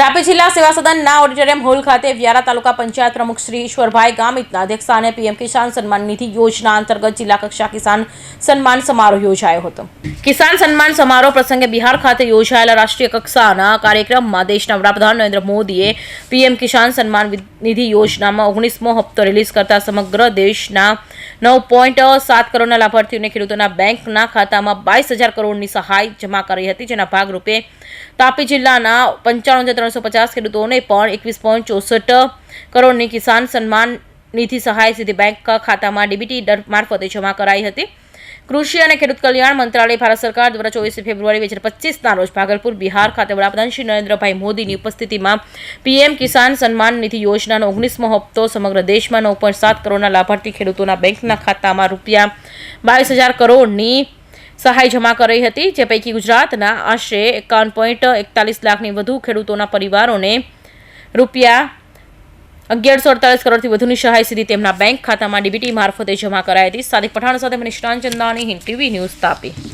તાપી જિલ્લા સેવા સદનના auditorium hall ખાતે વ્યારા તાલુકા પંચાયત પ્રમુખ શ્રી ઈશ્વરભાઈ ગામિતના અધ્યક્ષસ્થાને પીએમ કિસાન સન્માન નિધિ યોજના અંતર્ગત જિલ્લા કક્ષા કિસાન સન્માન સમારોહ યોજાયો હતો. કિસાન સન્માન સમારોહ પ્રસંગે બિહાર ખાતે યોજાયેલા રાષ્ટ્રીય કક્ષાના કાર્યક્રમમાં દેશના વડાપ્રધાન નરેન્દ્ર મોદીએ પીએમ કિસાન સન્માન નિધિ યોજનામાં 19મો હપ્તો રિલીઝ કરતા સમગ્ર દેશના 9.7 કરોડના લાભાર્થીઓને ખેડૂતોના બેંકના ખાતામાં 22,000 કરોડની સહાય જમા કરી હતી, જેના ભાગરૂપે તાપી જિલ્લાના 95,350 ખેડૂતોને પણ 21.64 કરોડની કિસાન સન્માન નિધિ સહાય સીધી બેંક ખાતામાં ડીબીટી દર મારફતે જમા કરાઈ હતી. કૃષિ અને ખેડૂત કલ્યાણ મંત્રાલય ભારત સરકાર દ્વારા 24 ફેબ્રુઆરી 2025ના રોજ ભાગલપુર બિહાર ખાતે વડાપ્રધાન શ્રી નરેન્દ્રભાઈ મોદીની ઉપસ્થિતિમાં પીએમ કિસાન સન્માન નિધિ યોજનાનો 19મો હપ્તો સમગ્ર દેશમાં 9.7 કરોડના લાભાર્થી ખેડૂતોના બેંકના ખાતામાં રૂપિયા 22,000 કરોડની સહાય જમા કરી હતી, જે પૈકી ગુજરાતના આશરે 51.41 લાખની વધુ ખેડૂતોના પરિવારોને રૂપિયા 1148 કરોડથી વધુની સહાય સીધી તેમના બેંક ખાતામાં ડીબીટી મારફતે જમા કરાઈ હતી. સાદિક પઠાણ સાથે મનીષ ચંદાની, હિન્દ ટીવી ન્યૂઝ, તાપી.